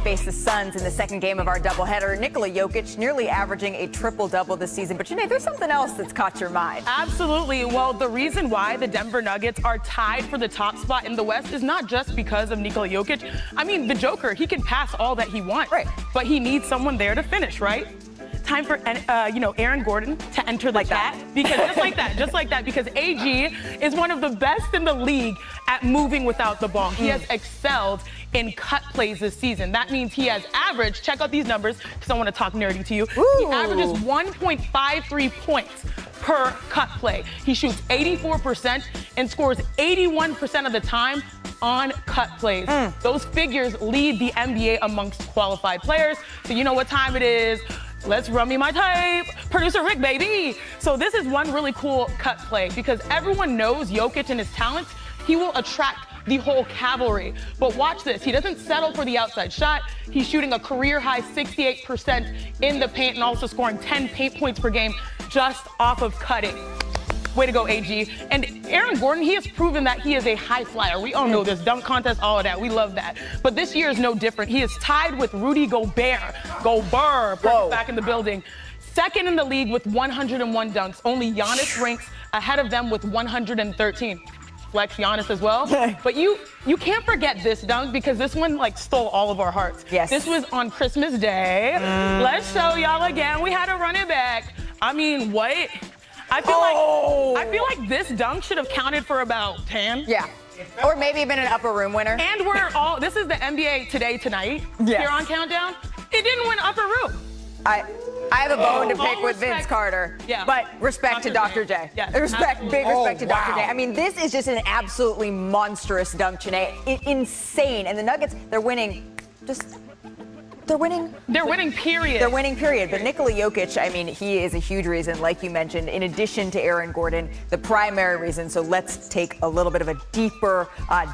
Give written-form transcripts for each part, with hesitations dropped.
face the Suns in the second game of our doubleheader. Nikola Jokic nearly averaging a triple-double this season. But, Janae, there's something else that's caught your mind. Absolutely. Well, the reason why the Denver Nuggets are tied for the top spot in the West is not just because of Nikola Jokic. I mean, the Joker, he can pass all that he wants. Right. But he needs someone there to finish, right? Time for Aaron Gordon to enter the chat. Because just like that, because AG is one of the best in the league at moving without the ball. He has excelled in cut plays this season. That means he has averaged, check out these numbers, because I want to talk nerdy to you. Ooh. He averages 1.53 points per cut play. He shoots 84% and scores 81% of the time on cut plays. Those figures lead the NBA amongst qualified players. So you know what time it is. Let's run me my tape. Producer Rick, baby. So this is one really cool cut play because everyone knows Jokic and his talents. He will attract the whole cavalry. But watch this. He doesn't settle for the outside shot. He's shooting a career-high 68% in the paint and also scoring 10 paint points per game just off of cutting. Way to go, AG. And Aaron Gordon, he has proven that he is a high flyer. We all know this, dunk contest, all of that. We love that. But this year is no different. He is tied with Rudy Gobert. Perk is back in the building. Second in the league with 101 dunks. Only Giannis ranks ahead of them with 113. Flex Giannis as well. But you can't forget this dunk because this one stole all of our hearts. Yes. This was on Christmas Day. Let's show y'all again. We had to run it back. I mean, what? I feel like this dunk should have counted for about 10. Yeah. Or maybe been an upper room winner. And this is the NBA Today Tonight here on Countdown. It didn't win upper room. I have a bone to pick with Vince Carter, but respect to Dr. J. Yes, big respect to Dr. J. I mean, this is just an absolutely monstrous dunk, Janae. Insane. And the Nuggets, they're winning. They're winning, period. They're winning, period. But Nikola Jokic, I mean, he is a huge reason, like you mentioned, in addition to Aaron Gordon, the primary reason. So let's take a little bit of a deeper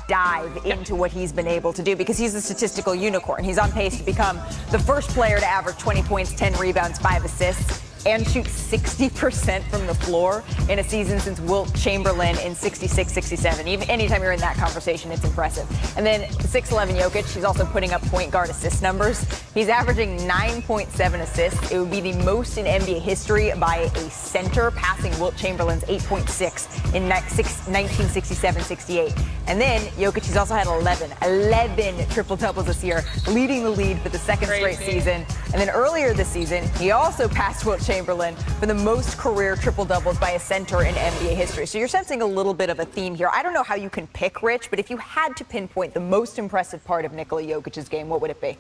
dive into what he's been able to do because he's a statistical unicorn. He's on pace to become the first player to average 20 points, 10 rebounds, 5 assists, and shoot 60% from the floor in a season since Wilt Chamberlain in 66-67. Even anytime you're in that conversation, it's impressive. And then 6'11" Jokic, he's also putting up point guard assist numbers. He's averaging 9.7 assists. It would be the most in NBA history by a center, passing Wilt Chamberlain's 8.6 in 1967-68. And then Jokic, he's also had 11 triple-doubles this year, leading the lead for the second straight season. And then earlier this season, he also passed Wilt Chamberlain for the most career triple-doubles by a center in NBA history. So you're sensing a little bit of a theme here. I don't know how you can pick, Rich, but if you had to pinpoint the most impressive part of Nikola Jokic's game, what would it be?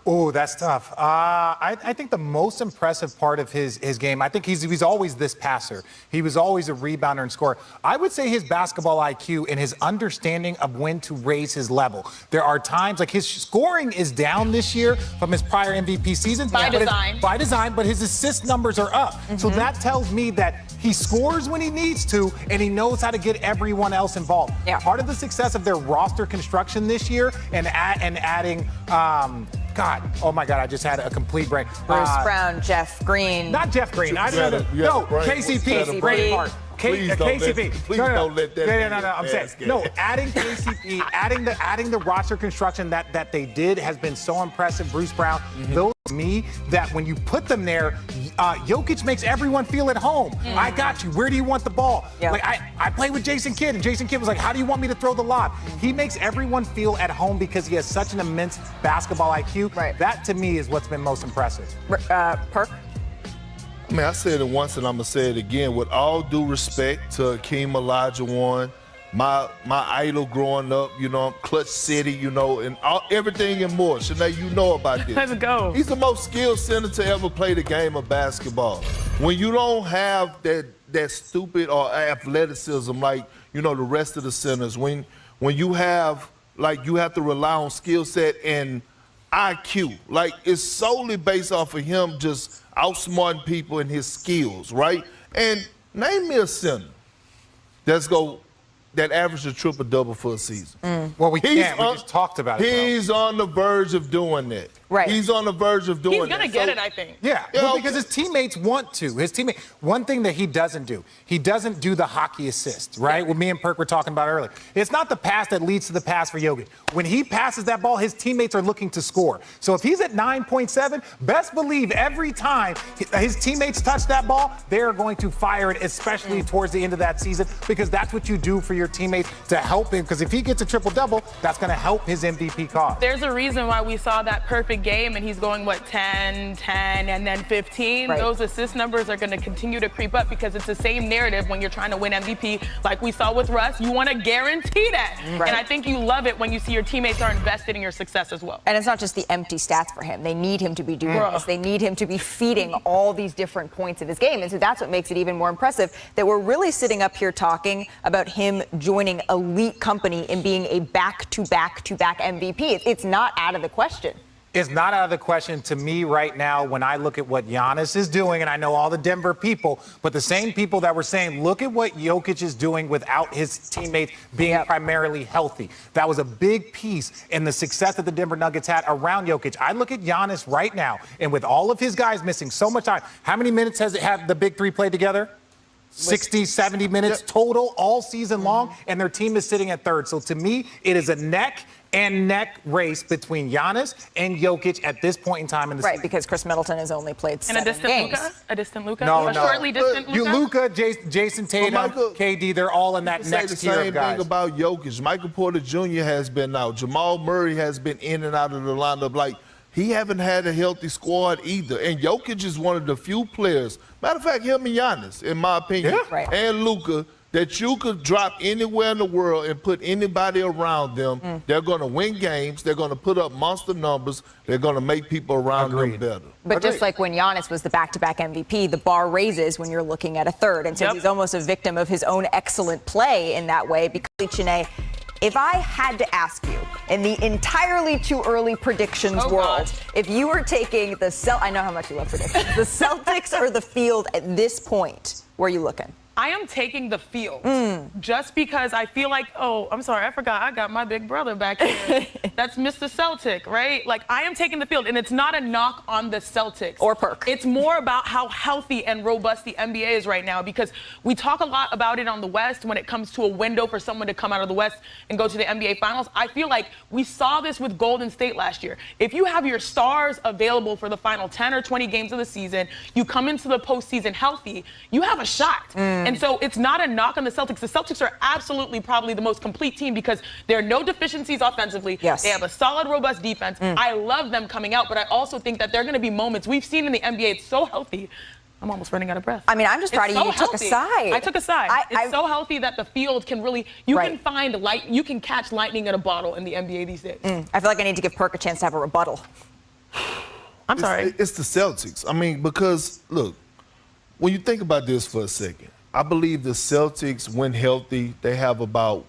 Oh, that's tough. I think the most impressive part of his game, I think he's always this passer. He was always a rebounder and scorer. I would say his basketball IQ and his understanding of when to raise his level. There are times, like his scoring is down this year from his prior MVP season. By design, but his assist numbers are up. So that tells me that he scores when he needs to, and he knows how to get everyone else involved. Yeah. Part of the success of their roster construction this year and adding, oh my God, I just had a complete brain. Bruce Brown, Jeff Green. Not Jeff Green. KCP. Braveheart. KCP. Please don't let that. No. I'm saying adding KCP, adding the roster construction that they did has been so impressive. Bruce Brown. Those to me that when you put them there, Jokic makes everyone feel at home. I got you. Where do you want the ball? Yep. Like I played with Jason Kidd, and Jason Kidd was like, "How do you want me to throw the lob?" He makes everyone feel at home because he has such an immense basketball IQ. Right. That to me is what's been most impressive. Perk. I mean, I said it once and I'm gonna say it again. With all due respect to Akeem Olajuwon, my idol growing up, Clutch City, and everything and more. Shanae, you know about this. Let's go. He's the most skilled center to ever play the game of basketball. When you don't have that stupid or athleticism like the rest of the centers, when you have you have to rely on skill set and IQ, it's solely based off of him just outsmarting people in his skills, right? And name me a center that averaged a triple-double for a season. Well, we can't. We just talked about it. He's on the verge of doing that. Right. He's on the verge of doing He's going to get it, I think. Yeah, well, because his teammates want to. One thing that he doesn't do the hockey assist, right? What me and Perk were talking about earlier. It's not the pass that leads to the pass for Jokic. When he passes that ball, his teammates are looking to score. So if he's at 9.7, best believe every time his teammates touch that ball, they're going to fire it, especially towards the end of that season, because that's what you do for your teammates to help him. Because if he gets a triple-double, that's going to help his MVP cause. There's a reason why we saw that perfect game, and he's going, 10, and then 15. Right. Those assist numbers are going to continue to creep up because it's the same narrative when you're trying to win MVP. Like we saw with Russ, you want to guarantee that. Right. And I think you love it when you see your teammates are invested in your success as well. And it's not just the empty stats for him. They need him to be doing this. They need him to be feeding all these different points of his game. And so that's what makes it even more impressive that we're really sitting up here talking about him joining elite company and being a back-to-back-to-back MVP. It's not out of the question. It's not out of the question to me right now when I look at what Giannis is doing, and I know all the Denver people, but the same people that were saying, look at what Jokic is doing without his teammates being primarily healthy. That was a big piece in the success that the Denver Nuggets had around Jokic. I look at Giannis right now, and with all of his guys missing so much time, how many minutes has it had the big three played together? 60, 70 minutes total all season long, and their team is sitting at third. So to me, it is a neck and neck race between Giannis and Jokic at this point in time in the season. Because Chris Middleton has only played 7 games. A distant Luka? A shortly distant Luka? Luka, Jason Tatum, KD, they're all in that next tier of guys. The same thing about Jokic. Michael Porter Jr. has been out. Jamal Murray has been in and out of the lineup. Like, he haven't had a healthy squad either. And Jokic is one of the few players, matter of fact, him and Giannis, in my opinion, and Luka, that you could drop anywhere in the world and put anybody around them. They're going to win games. They're going to put up monster numbers. They're going to make people around them better. But just like when Giannis was the back-to-back MVP, the bar raises when you're looking at a third. And so he's almost a victim of his own excellent play in that way. Because, Chene, if I had to ask you, in the entirely too early predictions world, if you were taking I know how much you love predictions, the Celtics or the field at this point, where are you looking? I am taking the field just because I feel like, I'm sorry, I forgot I got my big brother back here. That's Mr. Celtic, right? Like, I am taking the field, and it's not a knock on the Celtics. Or Perk. It's more about how healthy and robust the NBA is right now, because we talk a lot about it on the West when it comes to a window for someone to come out of the West and go to the NBA Finals. I feel like we saw this with Golden State last year. If you have your stars available for the final 10 or 20 games of the season, you come into the postseason healthy, you have a shot. And so it's not a knock on the Celtics. The Celtics are absolutely probably the most complete team because there are no deficiencies offensively. Yes. They have a solid, robust defense. I love them coming out, but I also think that there are going to be moments we've seen in the NBA. It's so healthy. I'm almost running out of breath. I mean, I'm just proud of you. You took a side. I took a side. It's so healthy that the field can really, can find you can catch lightning in a bottle in the NBA these days. I feel like I need to give Perk a chance to have a rebuttal. I'm sorry. It's the Celtics. I mean, because, look, when you think about this for a second, I believe the Celtics, when healthy, they have about,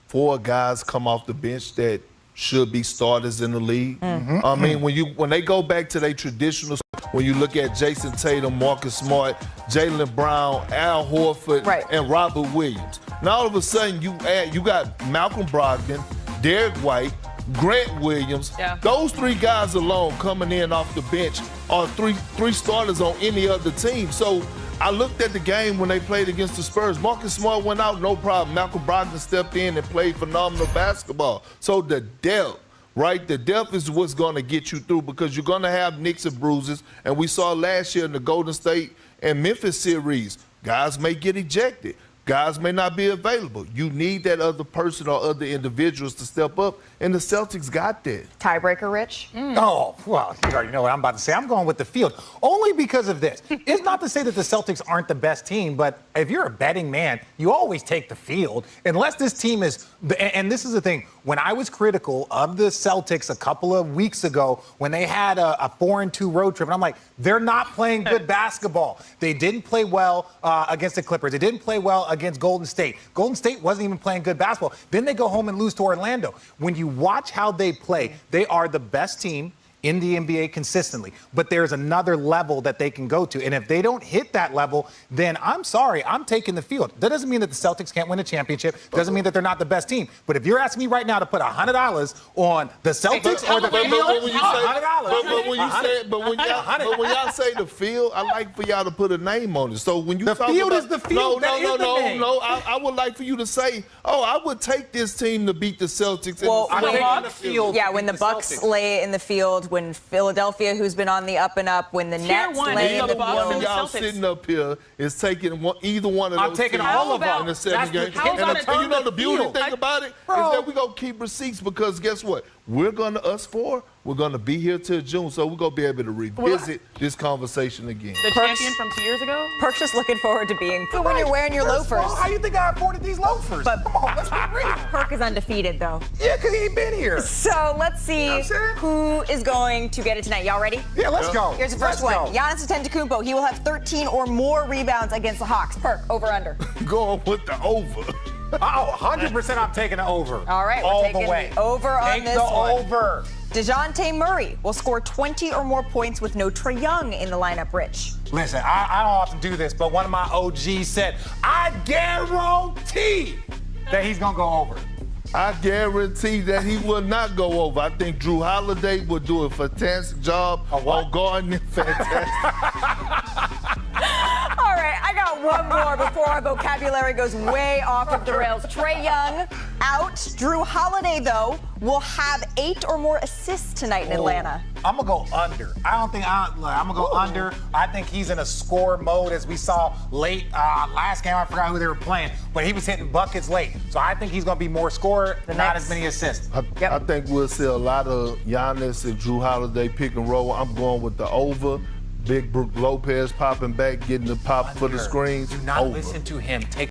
4 guys come off the bench that should be starters in the league. I mean, when they go back to their traditional, when you look at Jason Tatum, Marcus Smart, Jaylen Brown, Al Horford, and Robert Williams. Now all of a sudden you got Malcolm Brogdon, Derek White, Grant Williams. Those 3 guys alone coming in off the bench are three starters on any other team. So I looked at the game when they played against the Spurs. Marcus Smart went out, no problem. Malcolm Brogdon stepped in and played phenomenal basketball. So the depth, right? The depth is what's going to get you through, because you're going to have nicks and bruises. And we saw last year in the Golden State and Memphis series, guys may get ejected. Guys may not be available. You need that other person or other individuals to step up, and the Celtics got that. Tiebreaker, Rich? Oh, well, you already know what I'm about to say. I'm going with the field, only because of this. It's not to say that the Celtics aren't the best team, but if you're a betting man, you always take the field, unless this team is, and this is the thing, when I was critical of the Celtics a couple of weeks ago when they had a 4-2 road trip, and I'm like, they're not playing good basketball. They didn't play well against the Clippers. They didn't play well against Golden State. Golden State wasn't even playing good basketball. Then they go home and lose to Orlando. When you watch how they play, they are the best team in the NBA consistently, but there's another level that they can go to. And if they don't hit that level, then I'm sorry, I'm taking the field. That doesn't mean that the Celtics can't win a championship. Doesn't mean that they're not the best team. But if you're asking me right now to put $100 on the Celtics or the field, $100. But when y'all say the field, I like for y'all to put a name on it. So when you the talk field about, is the field. No. I would like for you to say, oh, I would take this team to beat the Celtics. Well, on the field. Yeah, when the Bucks lay in the field, when Philadelphia, who's been on the up and up, when the Nets lay in the field. Y'all sitting up here is taking either one of those. I'm taking all of them in the 7 games. And you know the beauty thing about it is that we're going to keep receipts because guess what? We're going to be here till June, so we're going to be able to revisit this conversation again. The champion from 2 years ago? Perk's just looking forward to being when you're wearing your loafers. How you think I afforded these loafers? But come on, let's be real. Perk is undefeated, though. Yeah, because he ain't been here. So let's see who is going to get it tonight. Y'all ready? Yeah, let's go. Here's the first one. Giannis Antetokounmpo. He will have 13 or more rebounds against the Hawks. Perk, over, under. Going with the over. 100% I'm taking the over. All right, we're taking the over on this one. Over. DeJounte Murray will score 20 or more points with no Trae Young in the lineup, Rich. Listen, I don't often do this, but one of my OGs said, I guarantee that he's going to go over. I guarantee that he will not go over. I think Drew Holiday will do a fantastic job on guarding it. All right, I got one more before our vocabulary goes way off of the rails. Trae Young out. Drew Holiday, though, will have 8 or more assists tonight in Atlanta. I'm going to go under. I'm going to go under. I think he's in a score mode as we saw late last game. I forgot who they were playing, but he was hitting buckets late. So I think he's going to be more scorer, not as many assists. I think we'll see a lot of Giannis and Drew Holiday pick and roll. I'm going with the over. Big Brook Lopez popping back, getting the pop for the screens. Do not over. listen to him. Take